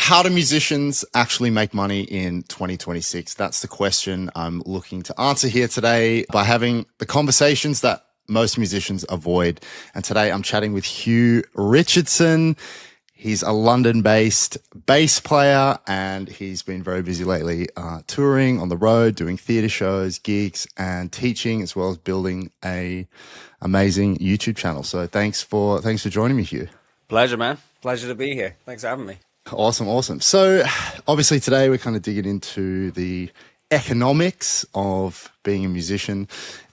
how do musicians actually make money in 2026? That's the question I'm looking to answer here today by having the conversations that most musicians avoid. And today I'm chatting with Hugh Richardson. He's a London-based bass player, and he's been very busy lately touring on the road, doing theatre shows, gigs, and teaching, as well as building a amazing YouTube channel. So thanks for joining me, Hugh. Pleasure, man. Pleasure to be here. Thanks for having me. Awesome. So obviously today we're kind of digging into the economics of being a musician.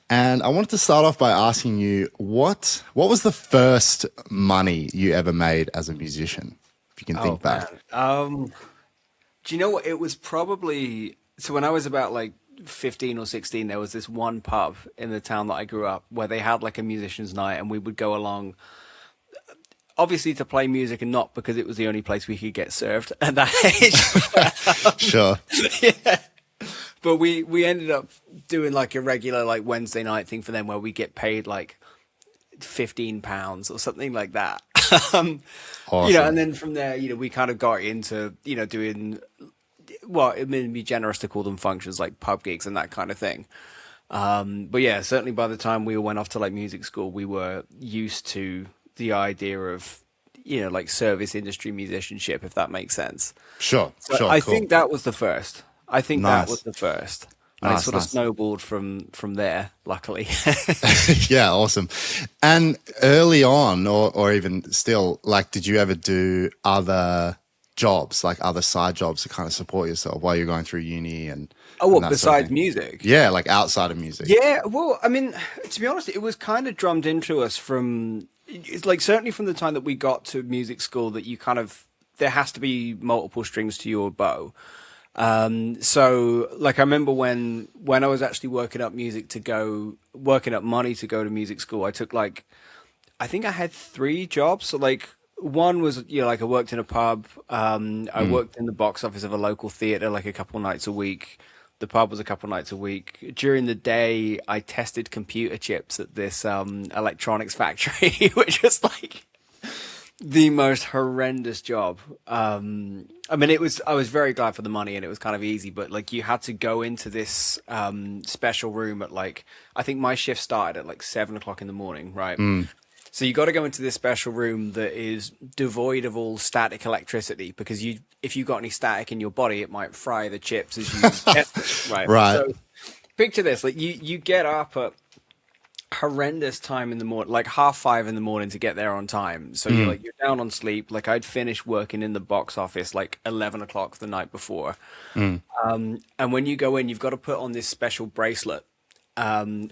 And I wanted to start off by asking you, what was the first money you ever made as a musician, if you can think back? Do you know what? It was probably, so when I was about like 15 or 16, there was this one pub in the town that I grew up where they had like a musician's night, and we would go along obviously to play music and not because it was the only place we could get served at that age. Sure. Yeah. But we ended up doing like a regular like Wednesday night thing for them where we get paid like £15 or something like that. Awesome. And then from there, we kind of got into, doing, well, it may be generous to call them functions like pub gigs and that kind of thing. But yeah, certainly by the time we went off to like music school, we were used to the idea of, like service industry musicianship, if that makes sense. Sure. I think that was the first. That was the first. And it sort of Nice. snowballed from there, luckily. Yeah, awesome. And early on, or even still, like, did you ever do other jobs, like other side jobs to kind of support yourself while you're going through uni and that Besides sort of thing? music? Yeah, like outside of music. Yeah, well, I mean, to be honest, it was kind of drummed into us it's like certainly from the time that we got to music school that there has to be multiple strings to your bow. So like I remember when I was actually working up money to go to music school, I took I think I had 3 jobs. So like one was, like I worked in a pub. I worked in the box office of a local theater, like a couple nights a week. The pub was a couple nights a week. During the day, I tested computer chips at this, electronics factory, which was like the most horrendous job. I mean, I was very glad for the money and it was kind of easy, but like you had to go into this special room at I think my shift started at 7 o'clock in the morning, right? So you got to go into this special room that is devoid of all static electricity because if you got any static in your body, it might fry the chips as you test them, right? Right. So picture this, you get up at horrendous time in the morning, like 5:30 in the morning to get there on time. So you're down on sleep. Like I'd finished working in the box office 11 o'clock the night before. And when you go in, you've got to put on this special bracelet.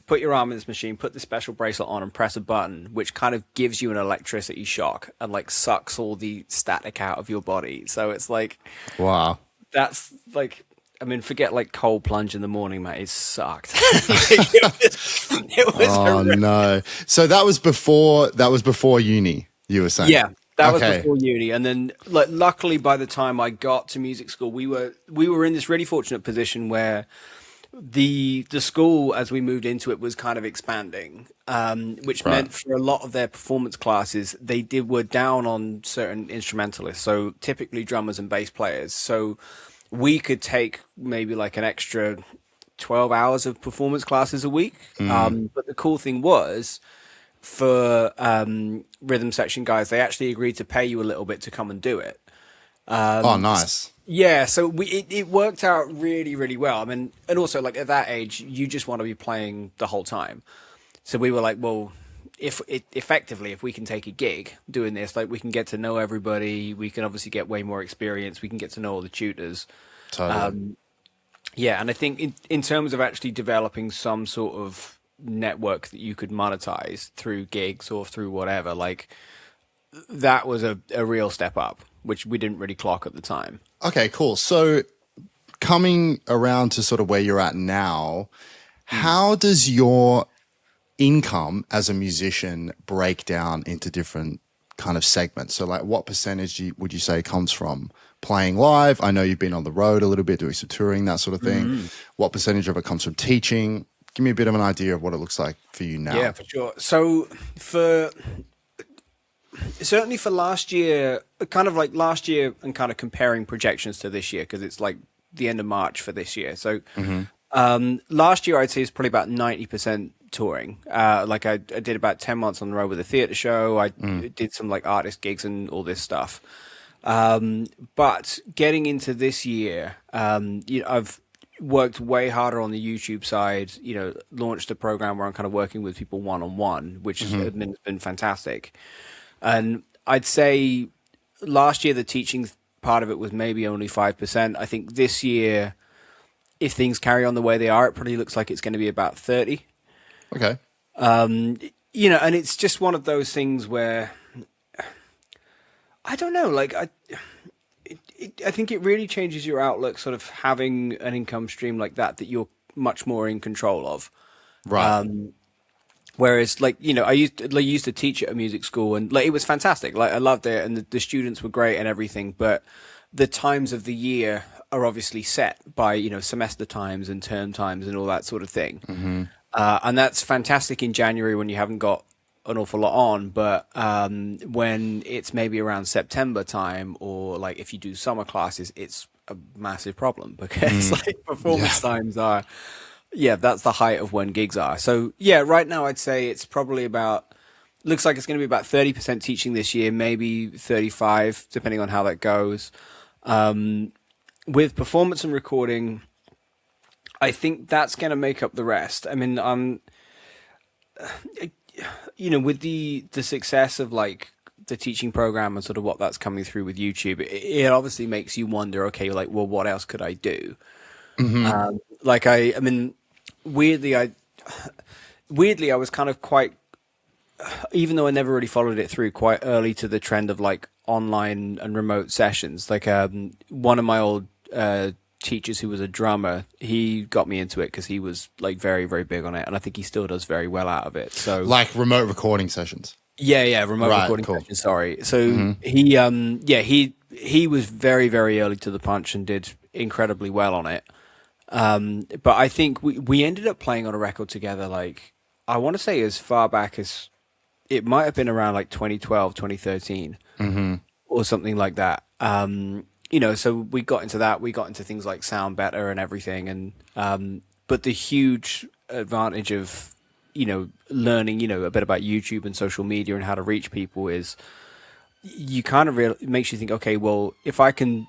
Put your arm in this machine, put the special bracelet on and press a button, which kind of gives you an electricity shock and sucks all the static out of your body. So it's Wow. that's I mean, forget cold plunge in the morning, mate. It sucked. It was horrendous. No. So that was before uni, you were saying? Yeah, that was Okay. before uni. And then luckily by the time I got to music school, we were in this really fortunate position where the school, as we moved into it, was kind of expanding, which meant for a lot of their performance classes, were down on certain instrumentalists. So typically drummers and bass players. So we could take maybe an extra 12 hours of performance classes a week. But the cool thing was for rhythm section guys, they actually agreed to pay you a little bit to come and do it. Oh, nice. Yeah, so it worked out really, really well. I mean, and also at that age, you just want to be playing the whole time. So we were like, well, if we can take a gig doing this, we can get to know everybody. We can obviously get way more experience. We can get to know all the tutors. Totally. Yeah, and I think in terms of actually developing some sort of network that you could monetize through gigs or through whatever, that was a real step up, which we didn't really clock at the time. Okay, cool. So coming around to sort of where you're at now, how does your income as a musician break down into different kind of segments? So what percentage would you say comes from playing live? I know you've been on the road a little bit, doing some touring, that sort of thing. What percentage of it comes from teaching? Give me a bit of an idea of what it looks like for you now. Yeah, for sure. So for certainly for last year, kind of like last year and kind of comparing projections to this year, because it's like the end of March for this year. So last year, I'd say is probably about 90% touring. Like I did about 10 months on the road with a theater show. I did some like artist gigs and all this stuff. But getting into this year, I've worked way harder on the YouTube side, launched a program where I'm kind of working with people one-on-one, which has been fantastic. And I'd say last year, the teaching part of it was maybe only 5%. I think this year, if things carry on the way they are, it probably looks like it's going to be about 30. Okay. And it's just one of those things where I don't know, like I think it really changes your outlook, sort of having an income stream like that you're much more in control of. Right. Whereas, like, I used to teach at a music school, and like it was fantastic. Like I loved it, and the students were great and everything. But the times of the year are obviously set by semester times and term times and all that sort of thing. And that's fantastic in January when you haven't got an awful lot on, but when it's maybe around September time, or like if you do summer classes, it's a massive problem because like performance times are, that's the height of when gigs are. So right now I'd say it's probably looks like it's going to be about 30% teaching this year, maybe 35, depending on how that goes. With performance and recording, I think that's going to make up the rest. I mean, with the success of like the teaching program and sort of what that's coming through with YouTube, it obviously makes you wonder, okay, like, well, what else could I do? Like, I mean, weirdly, I was kind of quite, even though I never really followed it through, quite early to the trend of like online and remote sessions. Like, one of my old teachers who was a drummer, he got me into it because he was like very, very big on it, and I think he still does very well out of it. So like remote recording sessions. Remote recording sessions. Sorry. So he was very, very early to the punch and did incredibly well on it. But I think we ended up playing on a record together. Like I want to say as far back as it might have been around like 2012, 2013, or something like that. So we got into that. We got into things like Sound Better and everything. And but the huge advantage of learning a bit about YouTube and social media and how to reach people is you kind of it makes you think, okay, well, if I can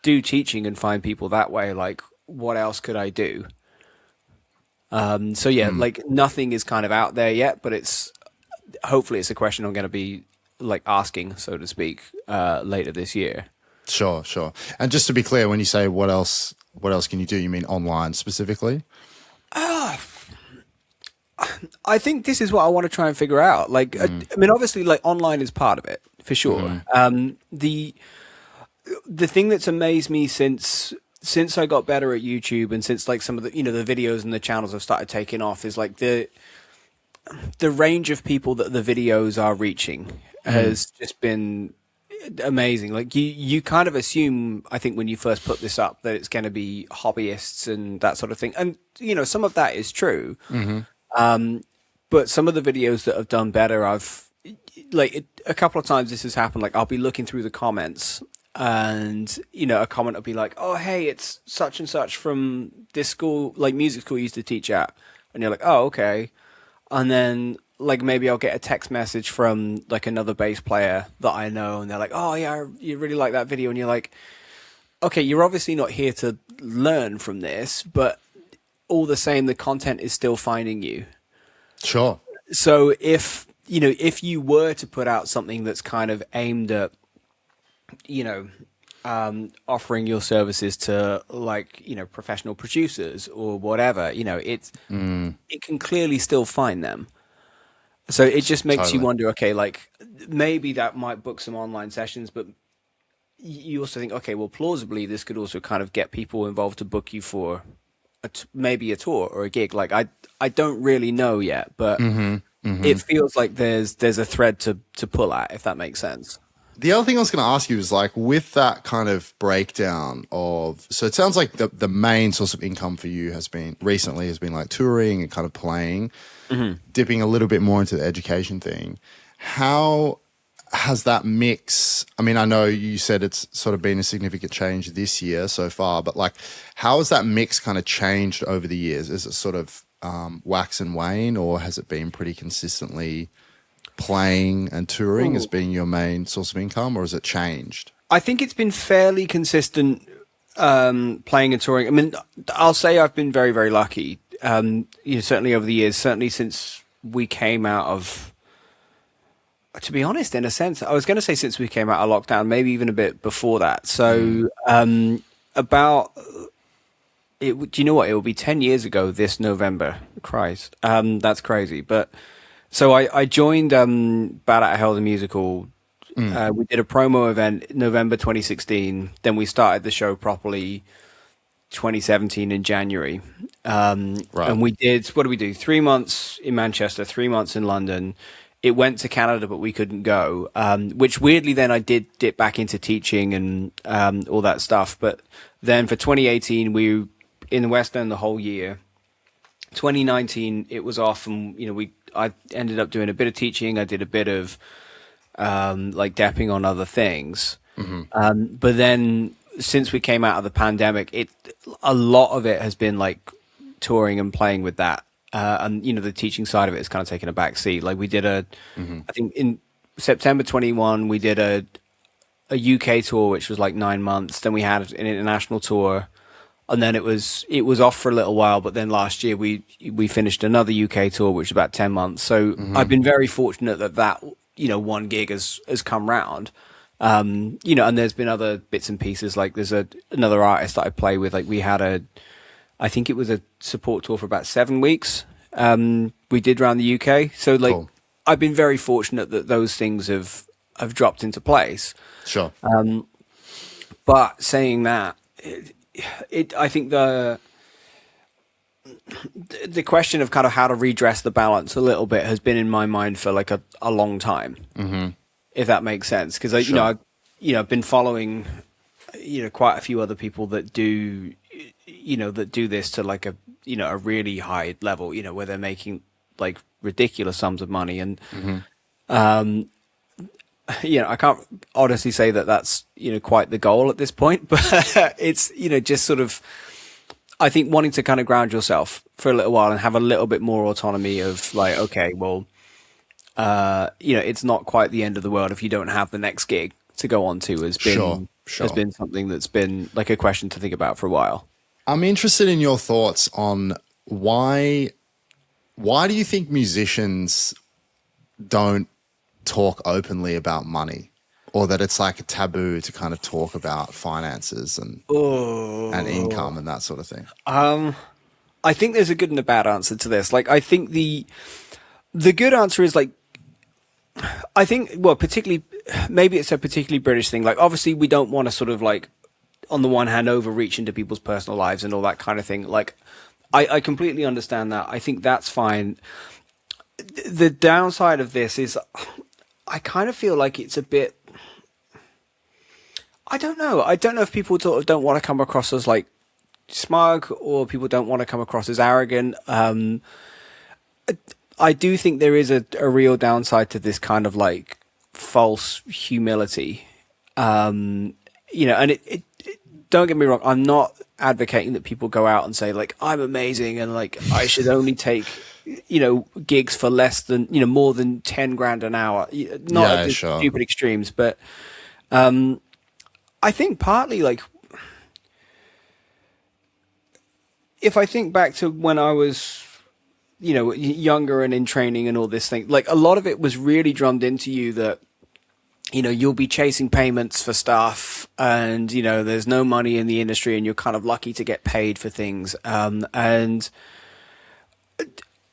do teaching and find people that way, like what else could I do? Like nothing is kind of out there yet, but hopefully it's a question I'm going to be like asking, so to speak, later this year. Sure. And just to be clear, when you say what else can you do, you mean online specifically? I think this is what I want to try and figure out. Like, I mean, obviously, like online is part of it for sure. The thing that's amazed me since I got better at YouTube and since like some of the the videos and the channels have started taking off is like the range of people that the videos are reaching has just been amazing. Like you kind of assume, I think when you first put this up, that it's going to be hobbyists and that sort of thing, and some of that is true. But some of the videos that have done better, I've like a couple of times this has happened. Like I'll be looking through the comments and a comment will be like, oh hey, it's such and such from this school, like music school I used to teach at, and you're like, oh okay. And then like maybe I'll get a text message from like another bass player that I know, and they're like, oh yeah, you really like that video, and you're like, okay, you're obviously not here to learn from this, but all the same, the content is still finding you. Sure. So if you were to put out something that's kind of aimed at, offering your services to like, professional producers or whatever, it can clearly still find them. So it just makes you wonder, okay, like maybe that might book some online sessions, but you also think, okay, well, plausibly this could also kind of get people involved to book you for maybe a tour or a gig. Like I don't really know yet, but it feels like there's a thread to pull at, if that makes sense. The other thing I was going to ask you is like with that kind of breakdown of, so it sounds like the main source of income for you has been like touring and kind of playing, dipping a little bit more into the education thing. How has that mix, I mean, I know you said it's sort of been a significant change this year so far, but like, how has that mix kind of changed over the years? Is it sort of wax and wane, or has it been pretty consistently playing and touring as Ooh. being your main source of income, or has it changed? I think it's been fairly consistent, playing and touring. I mean, I'll say I've been very, very lucky. Certainly over the years, certainly since we came out of, to be honest, in a sense, I was going to say since we came out of lockdown, maybe even a bit before that. So, about it, do you know what? It will be 10 years ago this November. Christ. That's crazy. But so I joined, Bad Out of Hell, the musical. We did a promo event November 2016. Then we started the show properly 2017 in January. Right. And we did, what did we do? 3 months in Manchester, 3 months in London. It went to Canada, but we couldn't go, which weirdly then I did dip back into teaching and all that stuff. But then for 2018, we were in the West End the whole year. 2019, it was off, and I ended up doing a bit of teaching. I did a bit of like depping on other things. But then since we came out of the pandemic, a lot of it has been like touring and playing with that. And the teaching side of it has kind of taken a back seat. Like we did I think in September 21, we did a UK tour, which was like 9 months. Then we had an international tour, and then it was off for a little while. But then last year we finished another UK tour, which was about 10 months. So I've been very fortunate that one gig has come round. And there's been other bits and pieces. Like there's another artist that I play with. Like we had I think it was a support tour for about 7 weeks. We did around the UK. So like, cool. I've been very fortunate that those things have dropped into place. Sure. But saying that, I think the question of kind of how to redress the balance a little bit has been in my mind for like a long time, if that makes sense. Because I've been following, quite a few other people that do this to like a really high level, where they're making like ridiculous sums of money. And, I can't honestly say that that's, quite the goal at this point, but it's, just sort of, I think wanting to kind of ground yourself for a little while and have a little bit more autonomy of like, okay, well, it's not quite the end of the world if you don't have the next gig to go on to has been something that's been like a question to think about for a while. I'm interested in your thoughts on why do you think musicians don't talk openly about money, or that it's like a taboo to kind of talk about finances and income and that sort of thing? I think there's a good and a bad answer to this. Like, I think the good answer is like, I think, well, particularly, maybe it's a particularly British thing. Like, obviously we don't want to sort of like, on the one hand, overreach into people's personal lives and all that kind of thing. Like, I completely understand that. I think that's fine. The downside of this is I kind of feel like it's a bit, I don't know. I don't know if people sort of don't want to come across as like smug, or people don't want to come across as arrogant. I do think there is a real downside to this kind of like false humility. And it don't get me wrong, I'm not advocating that people go out and say like, I'm amazing and like I should only take, gigs for less than, more than 10 grand an hour. Not at the stupid extremes, but I think partly like, if I think back to when I was, younger and in training and all this thing, like a lot of it was really drummed into you that, you'll be chasing payments for stuff and, there's no money in the industry and you're kind of lucky to get paid for things. And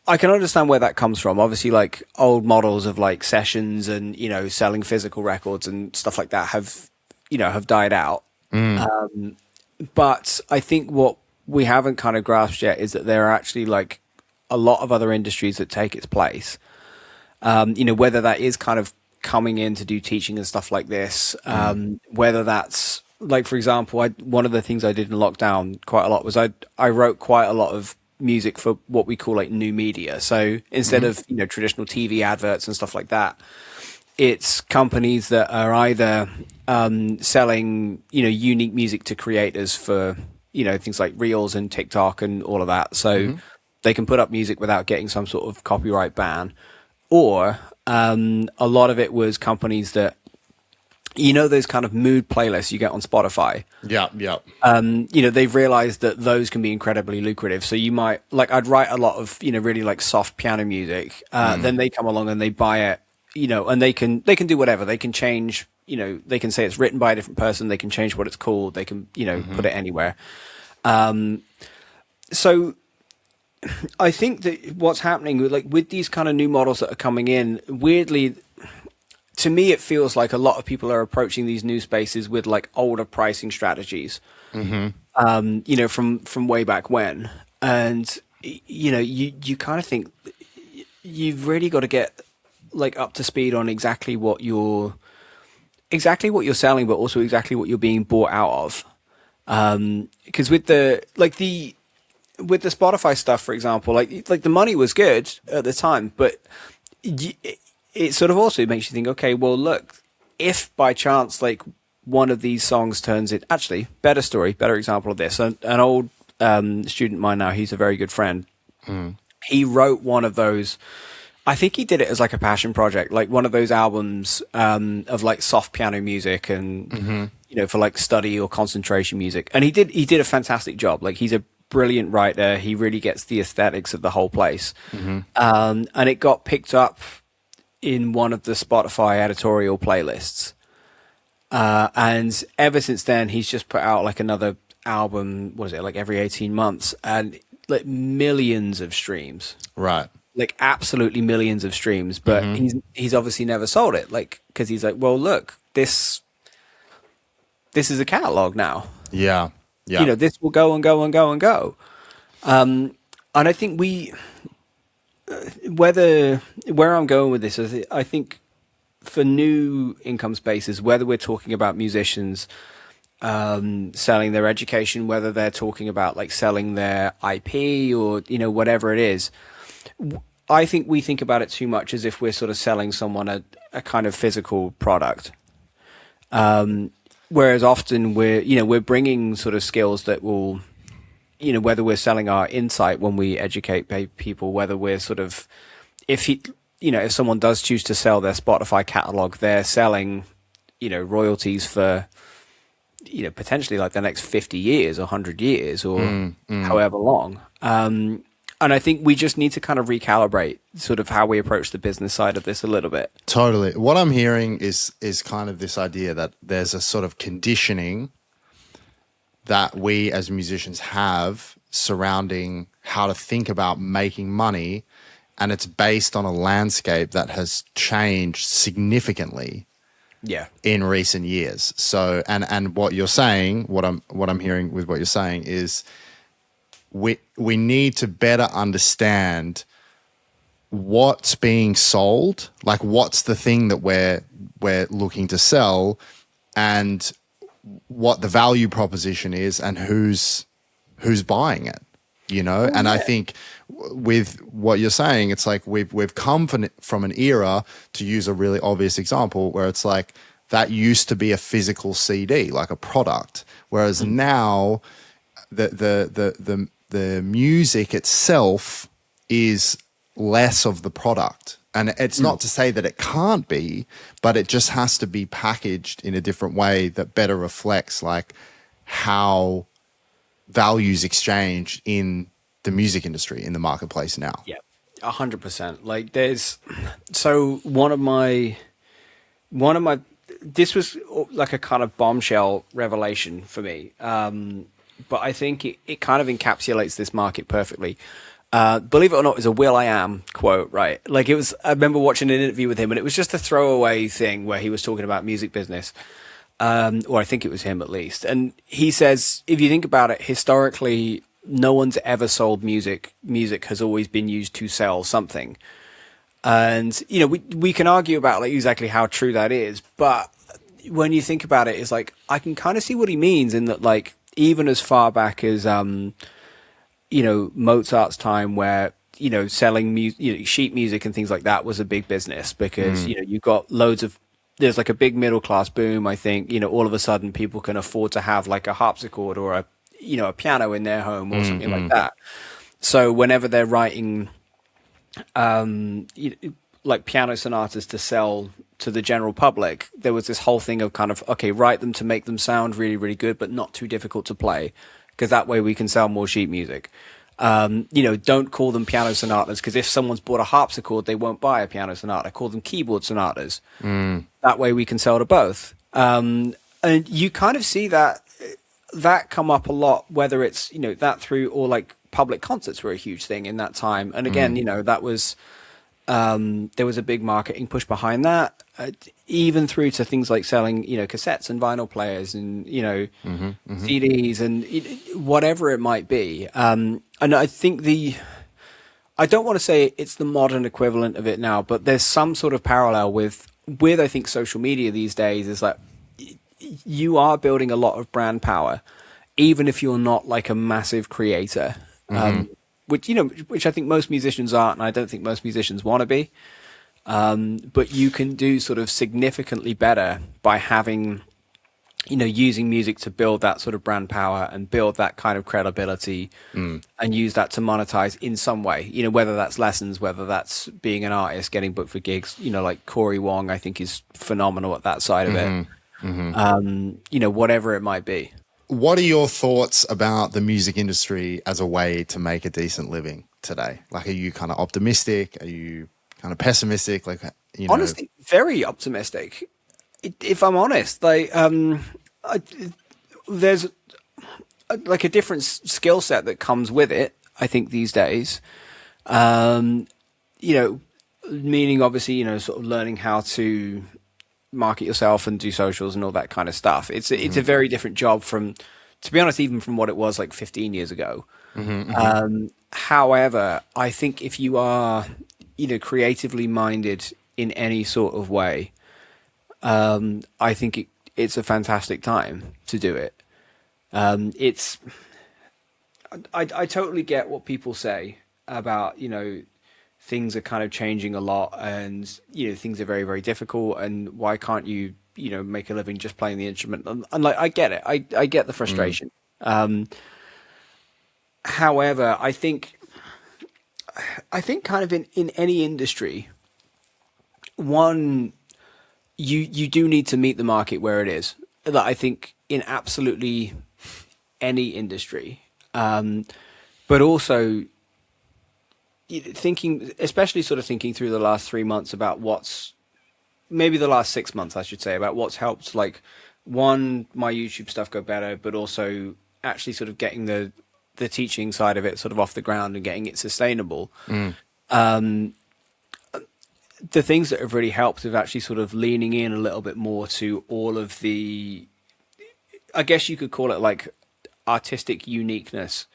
I can understand where that comes from. Obviously, like old models of like sessions and, selling physical records and stuff like that have died out. But I think what we haven't kind of grasped yet is that there are actually like a lot of other industries that take its place. Whether that is kind of coming in to do teaching and stuff like this, whether that's like, for example, one of the things I did in lockdown quite a lot was I wrote quite a lot of music for what we call like new media. So instead of, traditional TV adverts and stuff like that, it's companies that are either selling, unique music to creators for, things like Reels and TikTok and all of that. So they can put up music without getting some sort of copyright ban. Or a lot of it was companies that, those kind of mood playlists you get on Spotify. Yeah, yeah. They've realized that those can be incredibly lucrative. So you might, like, I'd write a lot of, really like soft piano music. Then they come along and they buy it, and they can do whatever. They can change, they can say it's written by a different person. They can change what it's called. They can, put it anywhere. So I think that what's happening with these kind of new models that are coming in, weirdly, to me, it feels like a lot of people are approaching these new spaces with like older pricing strategies, from way back when. And, you kind of think you've really got to get like up to speed on exactly what you're selling, but also exactly what you're being bought out of. Because with the Spotify stuff, for example, like the money was good at the time, but it sort of also makes you think, okay, well, look, if by chance, like one of these songs turns it, actually, better example of this, an old student of mine now, he's a very good friend. He wrote one of those, I think he did it as like a passion project, like one of those albums of like soft piano music and, for like study or concentration music. And he did a fantastic job. Like he's a brilliant writer. He really gets the aesthetics of the whole place. And it got picked up in one of the Spotify editorial playlists. And ever since then, he's just put out like another album, what is it, like every 18 months, and like millions of streams. Right. Like absolutely millions of streams, but he's obviously never sold it. Like, cause he's like, well, look, this is a catalog now. Yeah. Yeah. This will go and go and go and go. And I think where I'm going with this is I think for new income spaces, whether we're talking about musicians selling their education, whether they're talking about like selling their IP or, whatever it is, I think we think about it too much as if we're sort of selling someone a kind of physical product. Whereas often we're bringing sort of skills that will, whether we're selling our insight when we educate people, whether we're sort of, if someone does choose to sell their Spotify catalog, they're selling, royalties for, potentially like the next 50 years or 100 years or however long. And I think we just need to kind of recalibrate sort of how we approach the business side of this a little bit. Totally. What I'm hearing is kind of this idea that there's a sort of conditioning that we as musicians have surrounding how to think about making money, and it's based on a landscape that has changed significantly in recent years. So and what you're saying, what I'm hearing with what you're saying is we need to better understand what's being sold, like what's the thing that we're looking to sell, and what the value proposition is, and who's buying it, And I think with what you're saying, it's like we've come from an era, to use a really obvious example, where it's like that used to be a physical CD, like a product, whereas now the music itself is less of the product. And it's not to say that it can't be, but it just has to be packaged in a different way that better reflects like how values exchange in the music industry, in the marketplace now. Yeah, 100%. Like so one of my, this was like a kind of bombshell revelation for me. But I think it kind of encapsulates this market perfectly. Believe it or not, it was a will.i.am quote, right? Like I remember watching an interview with him, and it was just a throwaway thing where he was talking about music business. Or I think it was him at least. And he says, if you think about it, historically, no one's ever sold music. Music has always been used to sell something. And, we can argue about like exactly how true that is. But when you think about it, it's like, I can kind of see what he means in that, like, even as far back as, Mozart's time, where selling sheet music and things like that was a big business because you've got loads of, there's like a big middle class boom. I think all of a sudden people can afford to have like a harpsichord or a piano in their home or something like that. So whenever they're writing like piano sonatas to sell to the general public, there was this whole thing of kind of, okay, write them to make them sound really, really good, but not too difficult to play, because that way we can sell more sheet music. Don't call them piano sonatas, because if someone's bought a harpsichord, they won't buy a piano sonata. Call them keyboard sonatas. That way we can sell to both. And you kind of see that come up a lot, whether it's, that through, or like public concerts were a huge thing in that time. And again, that was, there was a big marketing push behind that, even through to things like selling, cassettes and vinyl players and, CDs and whatever it might be. And I think I don't want to say it's the modern equivalent of it now, but there's some sort of parallel with I think social media these days is like, you are building a lot of brand power, even if you're not like a massive creator, which I think most musicians aren't, and I don't think most musicians want to be. But you can do sort of significantly better by having, using music to build that sort of brand power and build that kind of credibility, and use that to monetize in some way, whether that's lessons, whether that's being an artist, getting booked for gigs, like Corey Wong, I think is phenomenal at that side of it. Whatever it might be. What are your thoughts about the music industry as a way to make a decent living today? Like, are you kind of optimistic? Are you kind of pessimistic? Like, honestly, very optimistic. If I'm honest, like, there's like a different skill set that comes with it, I think, these days. Meaning obviously, sort of learning how to market yourself and do socials and all that kind of stuff. It's a very different job from, to be honest, even from what it was like 15 years ago. However, I think if you are, creatively minded in any sort of way, I think it's a fantastic time to do it. I totally get what people say about, things are kind of changing a lot and, things are very, very difficult. And why can't you, make a living just playing the instrument? And like, I get it. I get the frustration. However, I think kind of in any industry, one, you do need to meet the market where it is. That I think in absolutely any industry, but also especially thinking through the last 3 months about maybe the last 6 months, I should say, about what's helped, like, one, my YouTube stuff go better, but also actually sort of getting the teaching side of it sort of off the ground and getting it sustainable. The things that have really helped is actually sort of leaning in a little bit more to all of the, I guess you could call it like artistic uniqueness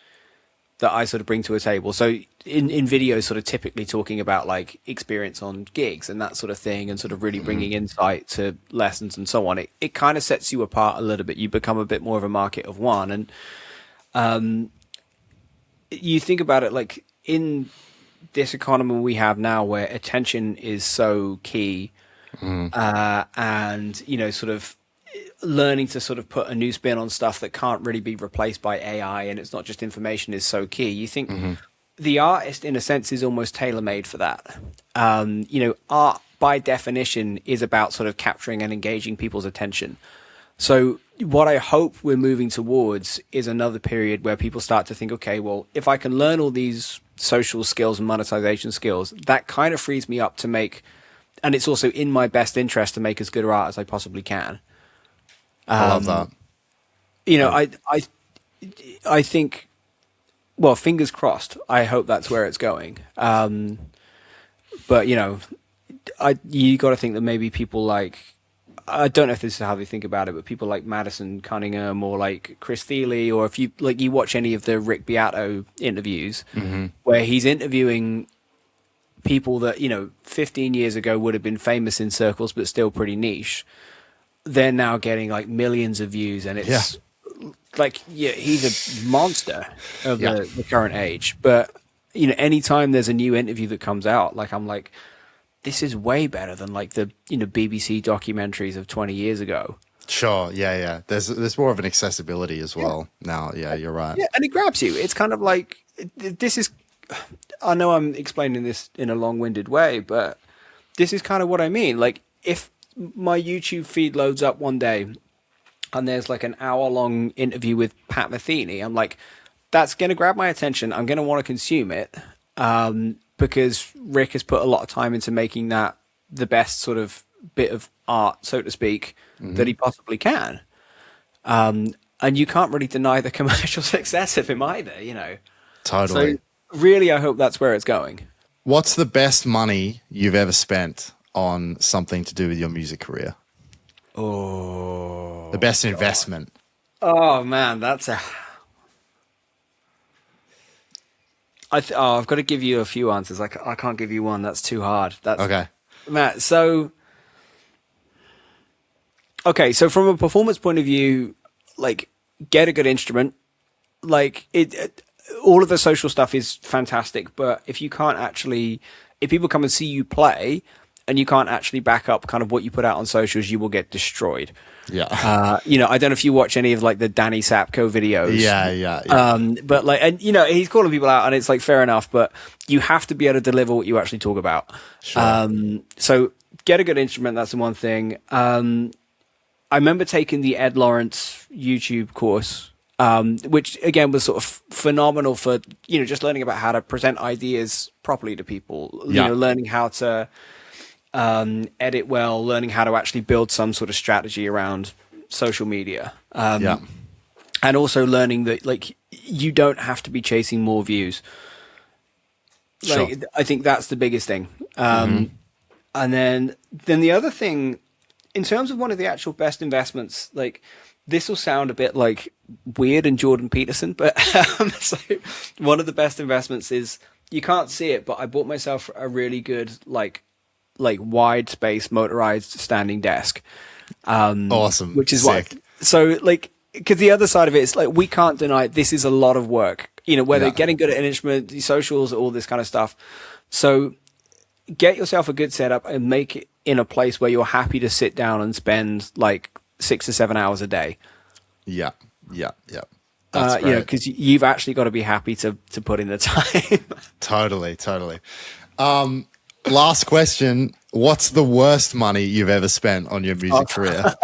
that I sort of bring to a table. So in videos, sort of typically talking about like experience on gigs and that sort of thing, and sort of really bringing insight to lessons and so on. It kind of sets you apart a little bit. You become a bit more of a market of one. And you think about it, like in this economy we have now where attention is so key, and, sort of learning to sort of put a new spin on stuff that can't really be replaced by AI, and it's not just information, is so key. You think the artist, in a sense, is almost tailor-made for that. Art by definition is about sort of capturing and engaging people's attention. So what I hope we're moving towards is another period where people start to think, okay, well, if I can learn all these social skills and monetization skills, that kind of frees me up to make, and it's also in my best interest to make as good art as I possibly can. I love that. I think, well, fingers crossed. I hope that's where it's going. But you got to think that maybe people like, I don't know if this is how they think about it, but people like Madison Cunningham or like Chris Thiele, or if you watch any of the Rick Beato interviews, where he's interviewing people that 15 years ago would have been famous in circles but still pretty niche. They're now getting like millions of views, and it's like, he's a monster of the current age. But anytime there's a new interview that comes out, like I'm like, this is way better than like the BBC documentaries of 20 years ago. Sure. Yeah. Yeah. There's more of an accessibility as well now. Yeah, you're right. Yeah, and it grabs you. It's kind of like this is. I know I'm explaining this in a long-winded way, but this is kind of what I mean. Like, if my YouTube feed loads up one day and there's like an hour-long interview with Pat Metheny, I'm like, that's going to grab my attention. I'm going to want to consume it because Rick has put a lot of time into making that the best sort of bit of art, so to speak, that he possibly can. And you can't really deny the commercial success of him either, Totally. So really, I hope that's where it's going. What's the best money you've ever spent on something to do with your music career? Oh, the best investment. Oh man, that's a. I've got to give you a few answers. I can't give you one. That's too hard. That's Okay. Matt. So, okay. So from a performance point of view, like get a good instrument. Like all of the social stuff is fantastic, but if people come and see you play and you can't actually back up kind of what you put out on socials, you will get destroyed. Yeah. I don't know if you watch any of like the Danny Sapko videos. Yeah. But like, and he's calling people out and it's like fair enough, but you have to be able to deliver what you actually talk about. Sure. So get a good instrument. That's the one thing. I remember taking the Ed Lawrence YouTube course, which again was sort of phenomenal for, just learning about how to present ideas properly to people, learning how to, edit well, learning how to actually build some sort of strategy around social media. And also learning that like you don't have to be chasing more views. Like, Sure. I think that's the biggest thing. And then the other thing, in terms of one of the actual best investments, like this will sound a bit like weird and Jordan Peterson, but so one of the best investments is, you can't see it, but I bought myself a really good like wide space motorized standing desk. Awesome. Which is sick. So like, because the other side of it is like, we can't deny this is a lot of work, whether getting good at an instrument, the socials, all this kind of stuff. So get yourself a good setup and make it in a place where you're happy to sit down and spend like 6 to 7 hours a day. Yeah. That's great. Because you've actually got to be happy to put in the time. Totally. Last question. What's the worst money you've ever spent on your music career?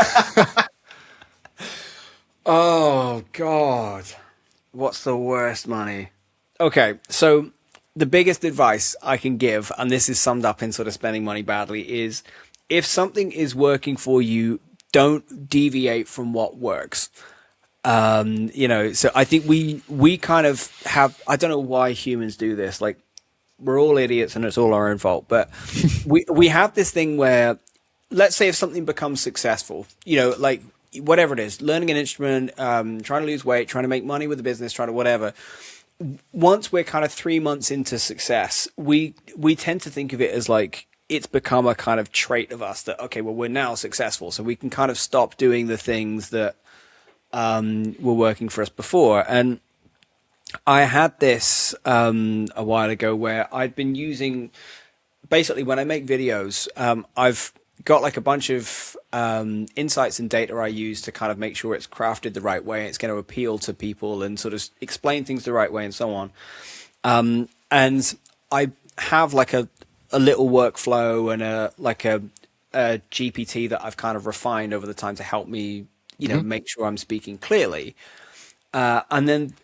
Oh, God. What's the worst money? Okay, so the biggest advice I can give, and this is summed up in sort of spending money badly, is if something is working for you, don't deviate from what works. So I think we kind of have, I don't know why humans do this, like we're all idiots and it's all our own fault, but we have this thing where, let's say if something becomes successful, like whatever it is, learning an instrument, trying to lose weight, trying to make money with the business, trying to whatever. Once we're kind of 3 months into success, we tend to think of it as like, it's become a kind of trait of us that, okay, well, we're now successful. So we can kind of stop doing the things that were working for us before. And I had this a while ago where I'd been using, basically when I make videos, I've got like a bunch of insights and data I use to kind of make sure it's crafted the right way, it's going to appeal to people and sort of explain things the right way and so on. And I have like a little workflow and a GPT that I've kind of refined over the time to help me, make sure I'm speaking clearly. And then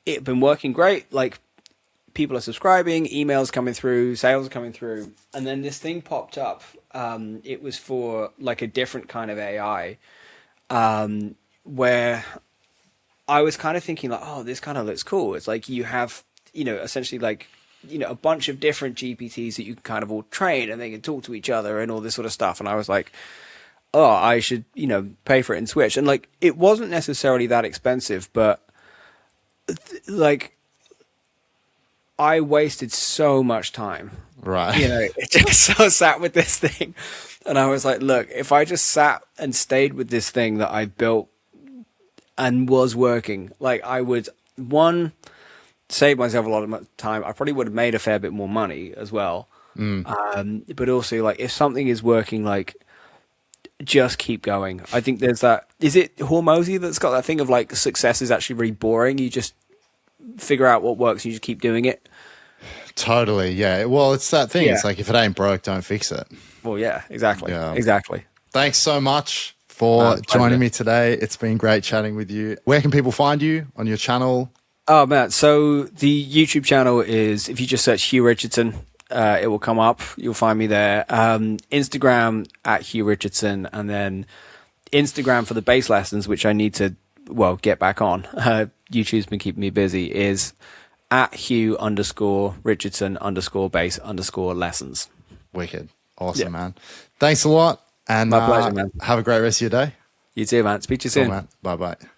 it's been working great. Like people are subscribing, emails coming through, sales are coming through. And then this thing popped up. It was for like a different kind of AI, where I was kind of thinking like, oh, this kind of looks cool. It's like you have, essentially like, a bunch of different GPTs that you can kind of all train and they can talk to each other and all this sort of stuff. And I was like, oh, I should, pay for it and switch. And like, it wasn't necessarily that expensive, but like I wasted so much time. Right. Just so sat with this thing. And I was like, look, if I just sat and stayed with this thing that I built and was working, like I would, saved myself a lot of time. I probably would have made a fair bit more money as well. But also, like, if something is working, like, just keep going. I think there's that. Is it Hormozy that's got that thing of like success is actually really boring? You just figure out what works. And you just keep doing it. Totally. Yeah. Well, it's that thing. Yeah. It's like, if it ain't broke, don't fix it. Well, yeah, exactly. Yeah. Exactly. Thanks so much for joining me today. It's been great chatting with you. Where can people find you on your channel? Oh, man. So the YouTube channel is, if you just search Hugh Richardson, it will come up. You'll find me there. Instagram at Hugh Richardson, and then Instagram for the bass lessons, which I need to, well, get back on. YouTube's been keeping me busy, is at Hugh_Richardson_bass_lessons. Wicked. Awesome, man. Thanks a lot. And my pleasure, man. Have a great rest of your day. You too, man. Speak to you soon. Cool, man. Bye-bye.